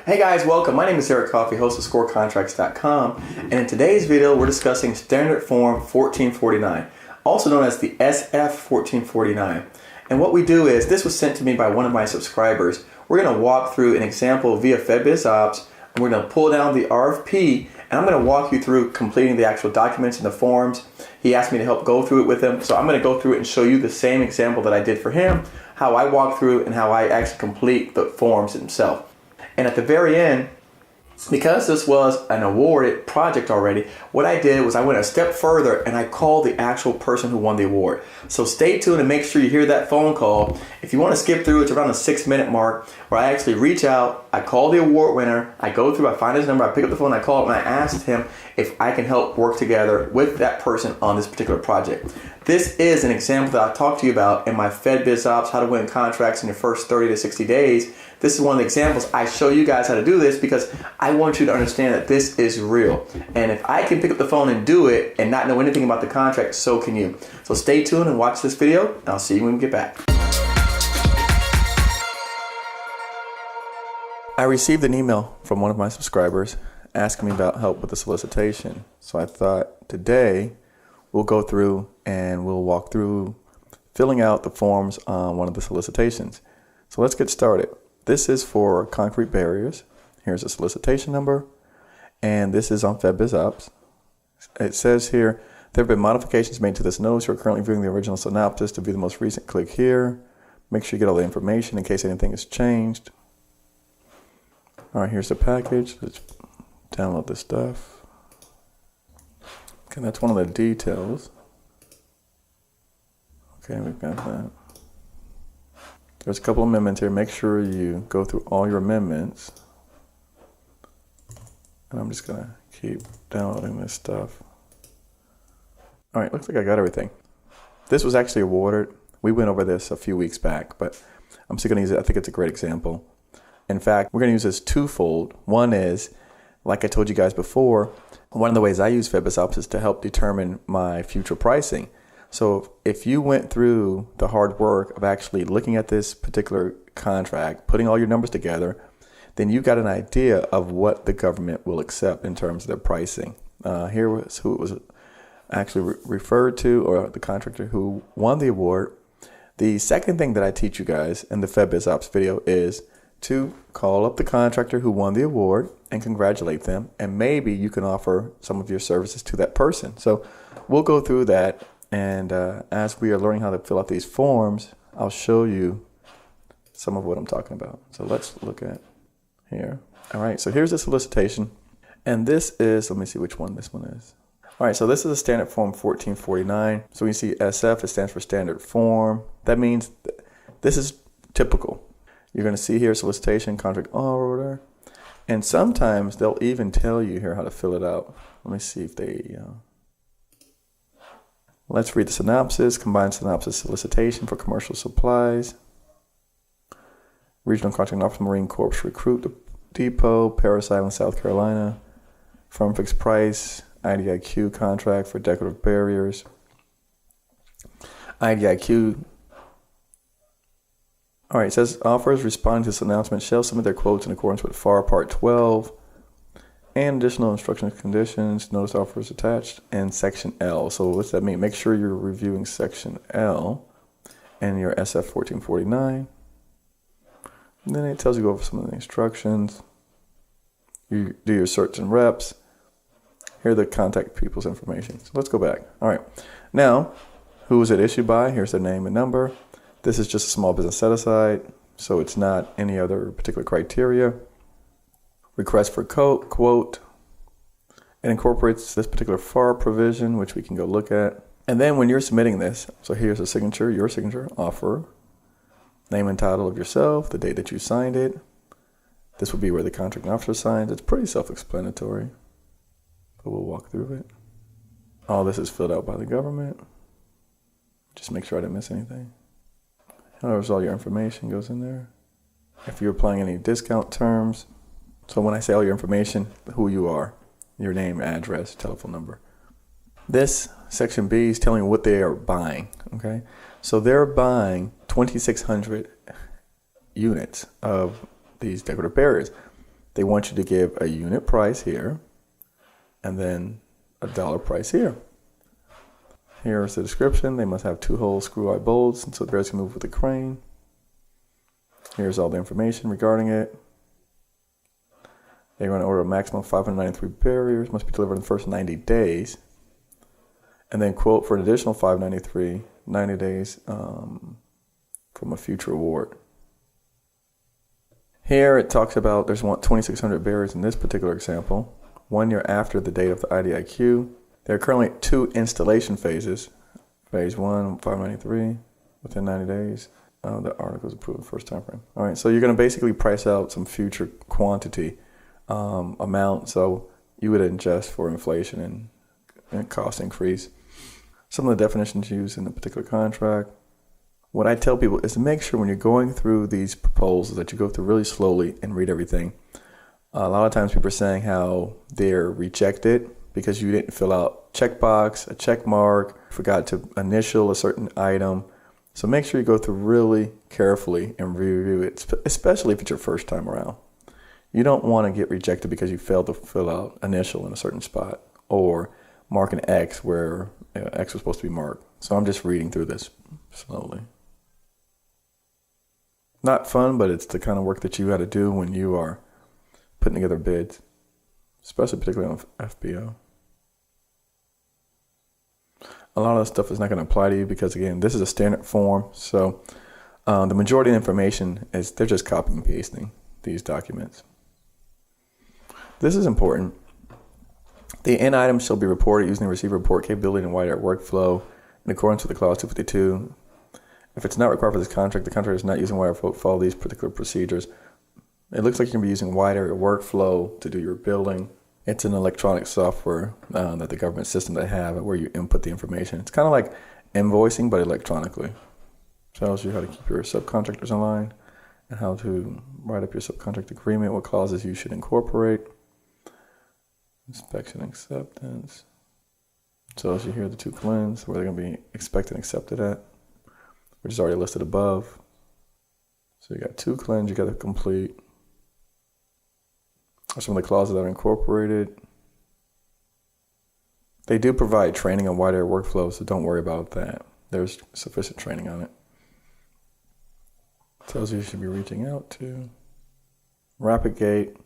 Hey guys, welcome. My name is Eric Coffie, host of ScoreContracts.com, and in today's video we're discussing Standard Form 1449, also known as the SF 1449. And what we do is, this was sent to me by one of my subscribers. We're going to walk through an example via FedBizOpps, and we're going to pull down the RFP, and I'm going to walk you through completing the actual documents and the forms. He asked me to help go through it with him, so I'm going to go through it and show you the same example that I did for him, how I walk through and how I actually complete the forms himself. And at the very end, because this was an awarded project already, what I did was I went a step further and I called the actual person who won the award. So stay tuned and make sure you hear that phone call. If you want to skip through, it's around the 6-minute mark where I actually reach out, I call the award winner, I go through, I find his number, I pick up the phone, I call him, and I asked him if I can help work together with that person on this particular project. This is an example that I talked to you about in my FedBizOpps, how to win contracts in your first 30 to 60 days. This is one of the examples. I show you guys how to do this because I want you to understand that this is real. And if I can pick up the phone and do it and not know anything about the contract, so can you. So stay tuned and watch this video, and I'll see you when we get back. I received an email from one of my subscribers asking me about help with the solicitation. So I thought today we'll go through and we'll walk through filling out the forms on one of the solicitations. So let's get started. This is for concrete barriers. Here's a solicitation number, and this is on FedBizOpps. It says here, there have been modifications made to this notice. You're currently viewing the original synopsis. To view the most recent, click here. Make sure you get all the information in case anything has changed. All right, here's the package. Let's download this stuff. Okay, that's one of the details. Okay, we've got that. There's a couple amendments here. Make sure you go through all your amendments. And I'm just gonna keep downloading this stuff. All right, looks like I got everything. This was actually awarded. We went over this a few weeks back, but I'm still gonna use it. I think it's a great example. In fact, we're gonna use this twofold. One is, like I told you guys before, one of the ways I use FedBizOpps is to help determine my future pricing. So if you went through the hard work of actually looking at this particular contract, putting all your numbers together, then you got an idea of what the government will accept in terms of their pricing. Here was who it was actually referred to, or the contractor who won the award. The second thing that I teach you guys in the FedBizOpps video is to call up the contractor who won the award and congratulate them, and maybe you can offer some of your services to that person. So we'll go through that. And as we are learning how to fill out these forms, I'll show you some of what I'm talking about. So let's look at here. All right, so here's the solicitation. And this is, let me see which one this one is. All right, so this is a standard form 1449. So we see SF, it stands for standard form. That means this is typical. You're gonna see here solicitation, contract order. And sometimes they'll even tell you here how to fill it out. Let me see if they, let's read the synopsis. Combined synopsis solicitation for commercial supplies. Regional contract office, Marine Corps Recruit Depot, Paris Island, South Carolina. Firm fixed price, IDIQ contract for decorative barriers. IDIQ. All right, it says offers responding to this announcement shall submit their quotes in accordance with FAR Part 12. And additional instructions, conditions, notice offers attached, and Section L. So what's that mean? Make sure you're reviewing Section L and your SF 1449. And then it tells you go over some of the instructions. You do your search and reps. Here are the contact people's information. So let's go back. All right. Now, who was it issued by? Here's their name and number. This is just a small business set aside, so it's not any other particular criteria. Request for quote. It incorporates this particular FAR provision, which we can go look at. And then when you're submitting this, so here's a signature, your signature, offer, name and title of yourself, the date that you signed it. This would be where the contract officer signs. It's pretty self-explanatory, but we'll walk through it. All this is filled out by the government. Just make sure I didn't miss anything. Here's all your information goes in there. If you're applying any discount terms, so when I say all your information, who you are, your name, address, telephone number. This section B is telling you what they are buying, okay? So they're buying 2,600 units of these decorative barriers. they want you to give a unit price here and then a dollar price here. Here's the description. They must have 2-hole screw-eye bolts, and so the bears can move with the crane. Here's all the information regarding it. They're going to order a maximum of 593 barriers, must be delivered in the first 90 days. And then quote for an additional 593, 90 days from a future award. Here it talks about there's 2,600 barriers in this particular example. 1 year after the date of the IDIQ. There are currently 2 installation phases. Phase 1, 593, within 90 days. The article is approved in the first time frame. All right, so you're going to basically price out some future quantity amount, so you would adjust for inflation and cost increase. Some of the definitions used in the particular contract. What I tell people is to make sure when you're going through these proposals that you go through really slowly and read everything. A lot of times people are saying how they're rejected because you didn't fill out checkbox, a check mark, forgot to initial a certain item. So make sure you go through really carefully and review it, especially if it's your first time around. You don't want to get rejected because you failed to fill out initial in a certain spot or mark an X where X was supposed to be marked. So I'm just reading through this slowly. Not fun, but it's the kind of work that you got to do when you are putting together bids, especially particularly on FBO. A lot of the stuff is not going to apply to you because, again, this is a standard form. So the majority of the information is they're just copying and pasting these documents. This is important. The end item shall be reported using the receiver report capability and wider workflow in accordance with the clause 252. If it's not required for this contract, the contractor is not using wider to follow these particular procedures. It looks like you're going to be using wider workflow to do your billing. It's an electronic software that the government system they have where you input the information. It's kind of like invoicing, but electronically. Tells you how to keep your subcontractors in line and how to write up your subcontract agreement, what clauses you should incorporate. Inspection acceptance. Tells you here the 2 CLINs, where they're going to be expected and accepted at, which is already listed above. So you got 2 CLINs you got to complete. Some of the clauses that are incorporated. They do provide training on wide area workflow, so don't worry about that. There's sufficient training on it. Tells you should be reaching out to. RapidGate.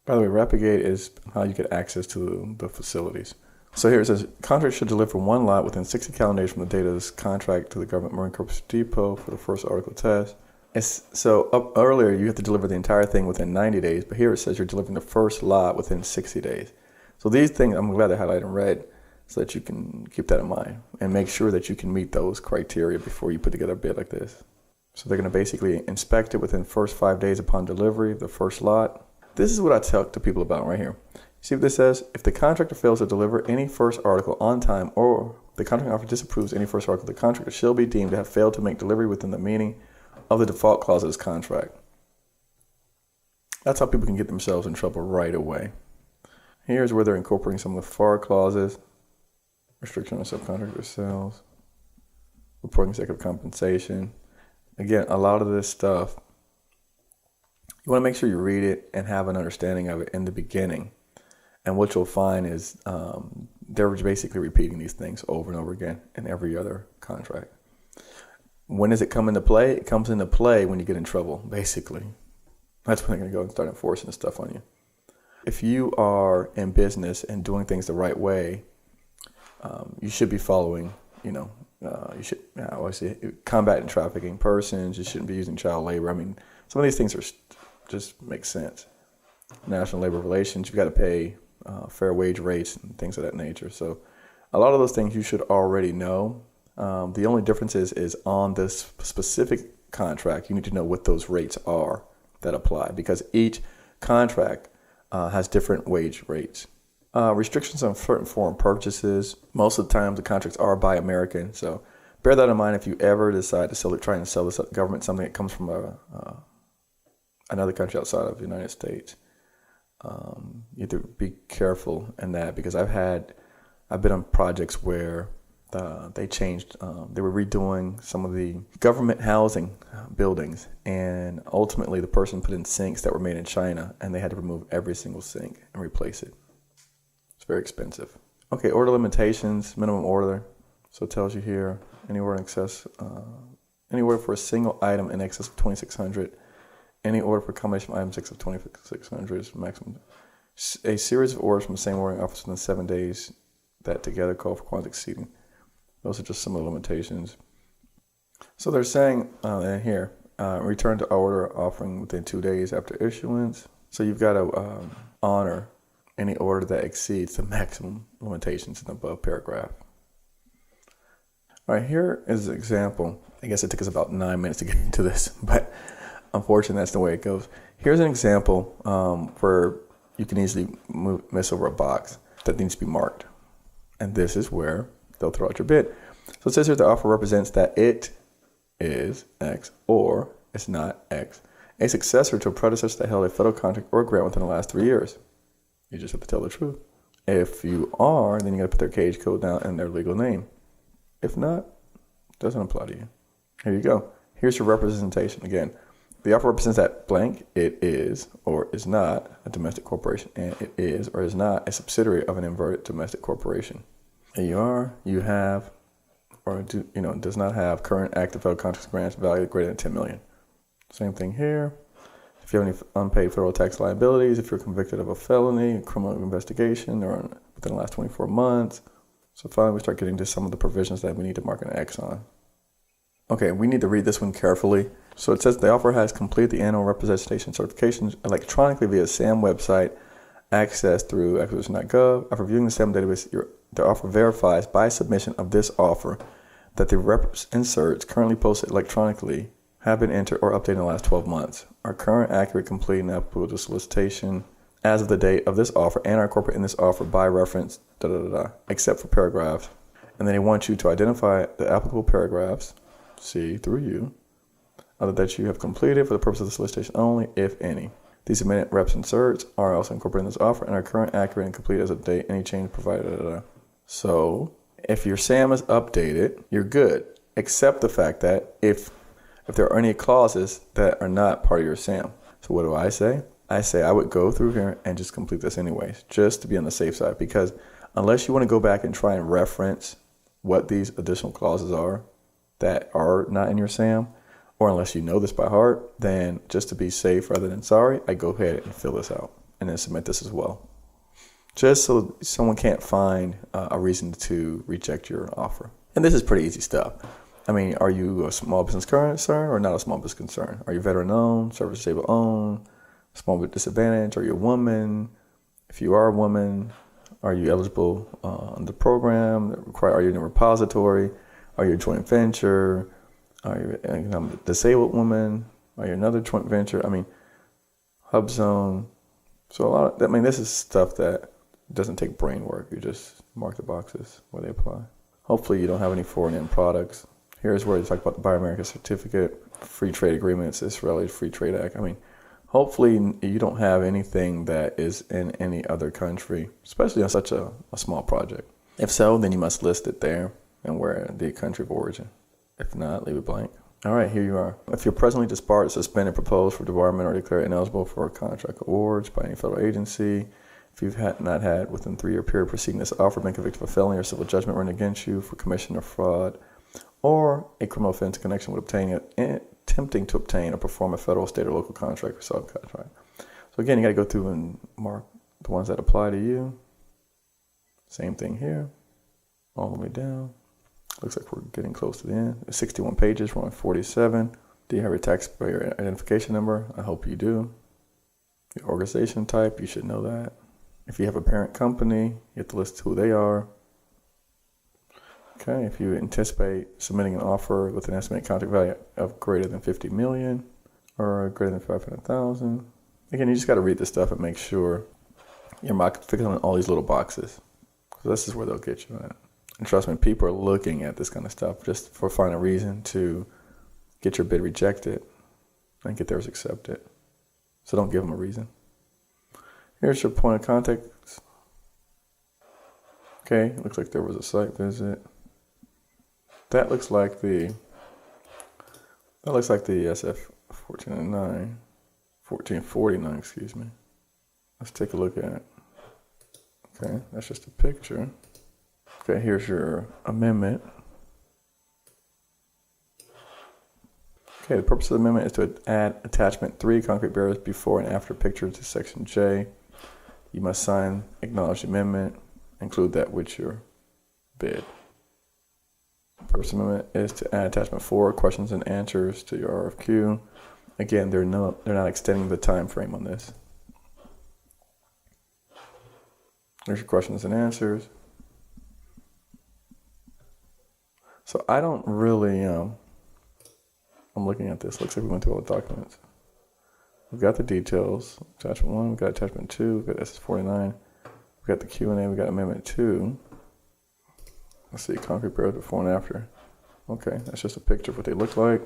By the way, RapidGate is how you get access to the facilities. So here it says, contract should deliver 1 lot within 60 calendar days from the date of this contract to the Government Marine Corps Depot for the first article test. So earlier, you have to deliver the entire thing within 90 days, but here it says you're delivering the first lot within 60 days. So these things, I'm glad I highlighted in red so that you can keep that in mind and make sure that you can meet those criteria before you put together a bid like this. So they're going to basically inspect it within the first 5 days upon delivery of the first lot. This is what I talk to people about right here. See what this says? If the contractor fails to deliver any first article on time or the contract offer disapproves any first article, the contractor shall be deemed to have failed to make delivery within the meaning of the default clause of this contract. That's how people can get themselves in trouble right away. Here's where they're incorporating some of the FAR clauses. Restriction on subcontractor sales. Reporting executive compensation. Again, a lot of this stuff, you want to make sure you read it and have an understanding of it in the beginning. And what you'll find is they're basically repeating these things over and over again in every other contract. When does it come into play? It comes into play when you get in trouble, basically. That's when they're going to go and start enforcing this stuff on you. If you are in business and doing things the right way, you should be following, you should obviously combating trafficking persons. You shouldn't be using child labor. I mean, some of these things are just make sense. National labor relations, you've got to pay fair wage rates and things of that nature. So a lot of those things you should already know. The only difference is on this specific contract, you need to know what those rates are that apply because each contract has different wage rates. Restrictions on certain foreign purchases. Most of the time, the contracts are Buy American. So bear that in mind if you ever decide to try and sell the government something that comes from another country outside of the United States. You have to be careful in that because I've been on projects where they changed, they were redoing some of the government housing buildings, and ultimately the person put in sinks that were made in China, and they had to remove every single sink and replace it. It's very expensive. Okay, order limitations, minimum order. So it tells you here, any order in excess, any order for a single item in excess of 2,600, any order for a combination of items in excess of 2,600 is maximum. A series of orders from the same ordering office within 7 days that together call for quantity exceeding. Those are just some of the limitations. So they're saying in here, return to order offering within 2 days after issuance. So you've got to honor any order that exceeds the maximum limitations in the above paragraph. All right, here is an example. I guess it took us about 9 minutes to get into this, but unfortunately, that's the way it goes. Here's an example where you can easily miss over a box that needs to be marked. And this is where they'll throw out your bid. So it says here the offer represents that it is X or it's not X, a successor to a predecessor that held a federal contract or grant within the last 3 years. You just have to tell the truth. If you are, then you got to put their cage code down and their legal name. If not, it doesn't apply to you. Here you go. Here's your representation. Again, the offer represents that blank, it is or is not a domestic corporation, and it is or is not a subsidiary of an inverted domestic corporation. Here you are, you have, or do, does not have current active federal contracts grants valued greater than 10 million. Same thing here. If you have any unpaid federal tax liabilities, if you're convicted of a felony, a criminal investigation, or within the last 24 months. So finally, we start getting to some of the provisions that we need to mark an X on. Okay, we need to read this one carefully. So it says the offer has completed the annual representation certification electronically via SAM website, accessed through acquisition.gov. After viewing the SAM database, the offer verifies by submission of this offer that the inserts currently posted electronically have been entered or updated in the last 12 months, are current, accurate, complete, and applicable to solicitation as of the date of this offer and are incorporated in this offer by reference, except for paragraphs. And then they want you to identify the applicable paragraphs, C through U, other that you have completed for the purpose of the solicitation only, if any. These submitted reps inserts are also incorporated in this offer and are current, accurate, and complete as of the date any change provided. So if your SAM is updated, you're good, except the fact that if there are any clauses that are not part of your SAM. So what do? I say I would go through here and just complete this anyways, just to be on the safe side, because unless you want to go back and try and reference what these additional clauses are that are not in your SAM, or unless you know this by heart, then just to be safe rather than sorry, I go ahead and fill this out and then submit this as well. Just so someone can't find a reason to reject your offer. And this is pretty easy stuff. I mean, are you a small business concern or not a small business concern? Are you veteran owned, service disabled owned, small bit disadvantaged? Are you a woman? If you are a woman, are you eligible on the program? Are you in a repository? Are you a joint venture? Are you a disabled woman? Are you another joint venture? I mean, hub zone. So this is stuff that doesn't take brain work. You just mark the boxes where they apply. Hopefully you don't have any foreign end products. Here's where you talk about the Buy America certificate, free trade agreements, Israeli Free Trade Act. I mean, hopefully you don't have anything that is in any other country, especially on such a small project. If so, then you must list it there and where the country of origin. If not, leave it blank. All right, here you are. If you're presently disbarred, suspended, proposed for debarment, or declared ineligible for contract awards by any federal agency, if you've not had within 3-year period preceding this offer been convicted of a felony or civil judgment rendered against you for commission of fraud or a criminal offense in connection with attempting to obtain or perform a federal, state, or local contract or subcontract. So again, you got to go through and mark the ones that apply to you. Same thing here, all the way down. Looks like we're getting close to the end. It's 61 pages, we're on 47. Do you have your taxpayer identification number? I hope you do. Your organization type, you should know that. If you have a parent company, you have to list who they are. Okay, if you anticipate submitting an offer with an estimated contract value of greater than 50 million or greater than 500,000. Again, you just got to read this stuff and make sure you're fixing on all these little boxes. So this is where they'll get you at. And trust me, people are looking at this kind of stuff just for finding a reason to get your bid rejected and get theirs accepted. So don't give them a reason. Here's your point of contact. Okay, looks like there was a site visit. That looks like the SF 1449, excuse me. Let's take a look at it. Okay, that's just a picture. Okay, here's your amendment. Okay, the purpose of the amendment is to add attachment 3, concrete barriers before and after picture to section J. You must sign, acknowledge the amendment, include that with your bid. The purpose of the amendment is to add attachment 4, questions and answers to your RFQ. Again, they're not extending the time frame on this. There's your questions and answers. So I don't really, I'm looking at this. Looks like we went through all the documents. We've got the details. Attachment 1, we've got attachment 2, we've got SS49, we've got the Q&A, we've got amendment 2. Let's see, concrete barriers before and after. Okay, that's just a picture of what they look like.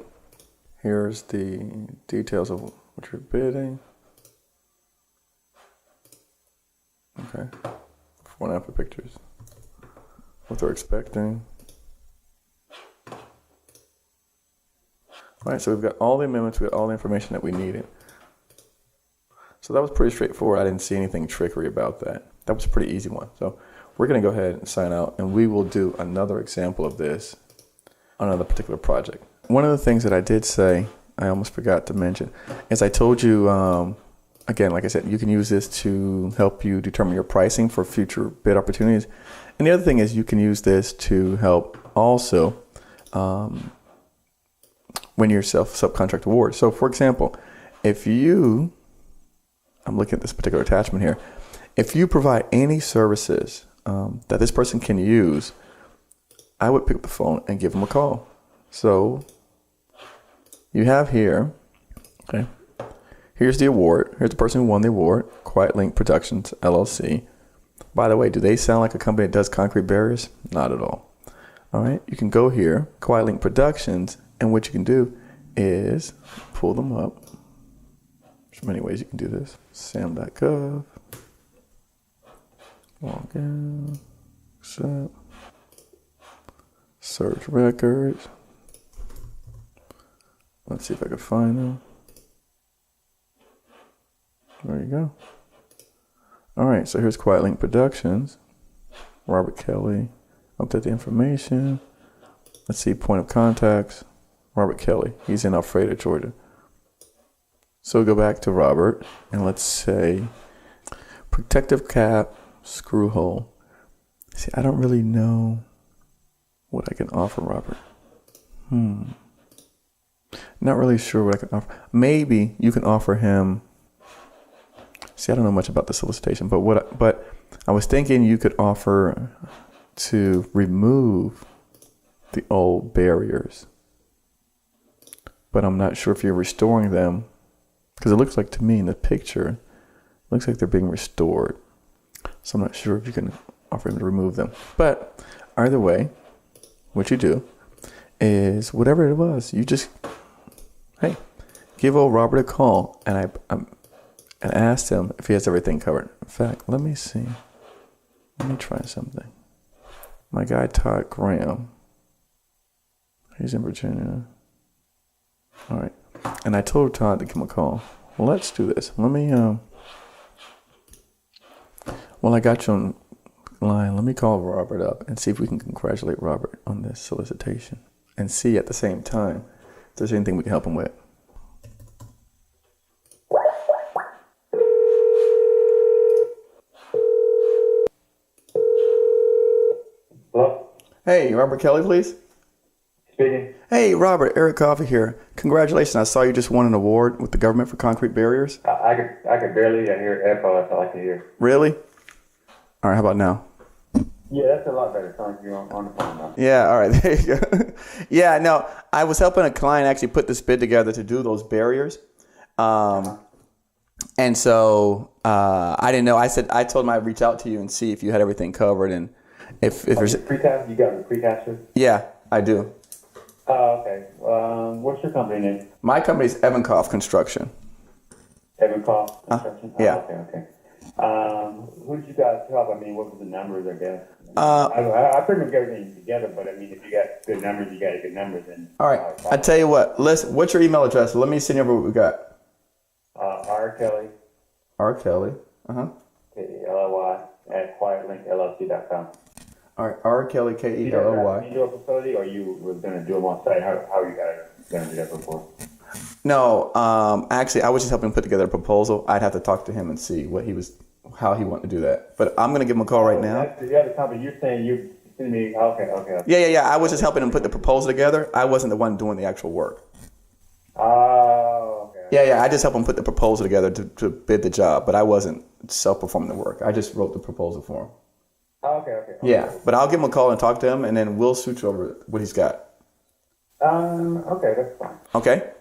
Here's the details of what you're bidding. Okay, before and after pictures. What they're expecting. All right, so we've got all the amendments, we've got all the information that we needed. So that was pretty straightforward. I didn't see anything trickery about that. That was a pretty easy one. So we're gonna go ahead and sign out, and we will do another example of this on another particular project. One of the things that I did say, I almost forgot to mention, is I told you, again, like I said, you can use this to help you determine your pricing for future bid opportunities. And the other thing is you can use this to help also win your subcontract award. So for example, if you, I'm looking at this particular attachment here, if you provide any services that this person can use, I would pick up the phone and give them a call. So you have here, okay, here's the award. Here's the person who won the award, Quiet Link Productions, LLC. By the way, do they sound like a company that does concrete barriers? Not at all. All right, you can go here, Quiet Link Productions, and what you can do is pull them up. There's many ways you can do this. sam.gov, log in, accept, search records. Let's see if I can find them. There you go. All right, so here's Quiet Link Productions. Robert Kelly, update the information. Let's see, point of contacts. Robert Kelly, he's in Alpharetta, Georgia. So go back to Robert, and let's say protective cap, screw hole. See, I don't really know what I can offer Robert. Not really sure what I can offer. Maybe you can offer him. See, I don't know much about the solicitation, but I was thinking you could offer to remove the old barriers. But I'm not sure if you're restoring them, because it looks like to me in the picture, it looks like they're being restored. So I'm not sure if you can offer him to remove them. But either way, what you do is whatever it was, you just, hey, give old Robert a call, and and asked him if he has everything covered. In fact, let me see. Let me try something. My guy Todd Graham, he's in Virginia. All right, and I told Todd to give him a call. Well, let's do this. Let me, well, I got you on line. Let me call Robert up and see if we can congratulate Robert on this solicitation, and see at the same time if there's anything we can help him with. Hello? Hey, Robert Kelly, please. Speaking. Hey, Robert, Eric Coffie here. Congratulations. I saw you just won an award with the government for concrete barriers. I could barely hear echo. That's all I could hear. Really? All right, how about now? Yeah, that's a lot better. Sounds like you're on the phone now. Yeah, all right, there you go. Yeah, no, I was helping a client actually put this bid together to do those barriers. And so I didn't know. I told him I'd reach out to you and see if you had everything covered. And if there's... Precast? You got the precasters? Yeah, I do. Oh, okay. What's your company name? My company's Evankoff Construction. Evankoff Construction? Yeah. Okay. Who did you guys help? I mean, what were the numbers, I guess? I pretty much got everything together, but I mean, if you got good numbers, you got good numbers. And All right. I tell you what. Listen, what's your email address? Let me send you over what we got. R. Kelly. R. Kelly. Kelly at quietlinkllc.com. All right. R. Kelly Kelly. You do a facility, or you were going to do them on site? How you guys going to do that before? No. Actually, I was just helping put together a proposal. I'd have to talk to him and see how he wanted to do that. But I'm going to give him a call right now. That's the other company. You're saying you send me. Okay. Yeah. I was just helping him put the proposal together. I wasn't the one doing the actual work. Oh, okay. Yeah. I just helped him put the proposal together to bid the job, but I wasn't self-performing the work. I just wrote the proposal for him. Okay. Yeah, but I'll give him a call and talk to him, and then we'll shoot you over what he's got. Okay, that's fine. Okay.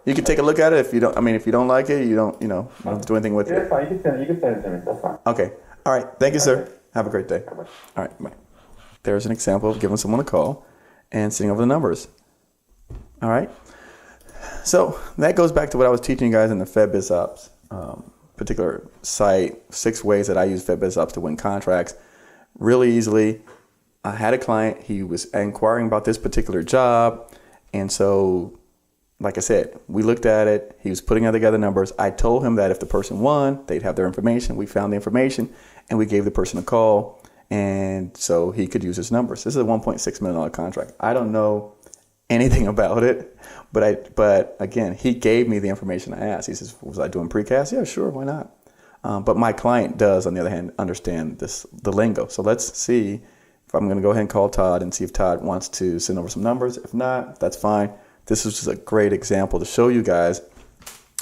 You can take a look at it. If you don't like it, you don't have to do anything with it. That's fine. You can send it to me. That's fine. Okay. All right. Thank you, sir. Have a great day. All right. Bye. There's an example of giving someone a call and sending over the numbers. All right. So that goes back to what I was teaching you guys in the FedBizOpps particular site, 6 ways that I use FedBizOpps to win contracts really easily. I had a client, he was inquiring about this particular job. And so, like I said, we looked at it. He was putting together numbers. I told him that if the person won, they'd have their information. We found the information and we gave the person a call. And so he could use his numbers. This is a $1.6 million contract. I don't know anything about it, but again, he gave me the information I asked. He says, was I doing precast? Yeah, sure. Why not? But my client does, on the other hand, understand the lingo. So let's see if I'm going to go ahead and call Todd and see if Todd wants to send over some numbers. If not, that's fine. This is just a great example to show you guys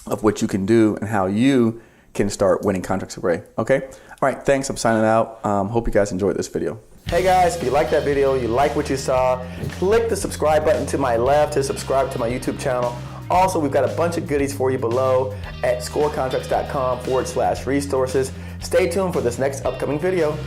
of what you can do and how you can start winning contracts for Ray. Okay? All right, thanks. I'm signing out. Hope you guys enjoyed this video. Hey guys, if you like that video, you like what you saw, click the subscribe button to my left to subscribe to my YouTube channel. Also, we've got a bunch of goodies for you below at scorecontracts.com/resources. Stay tuned for this next upcoming video.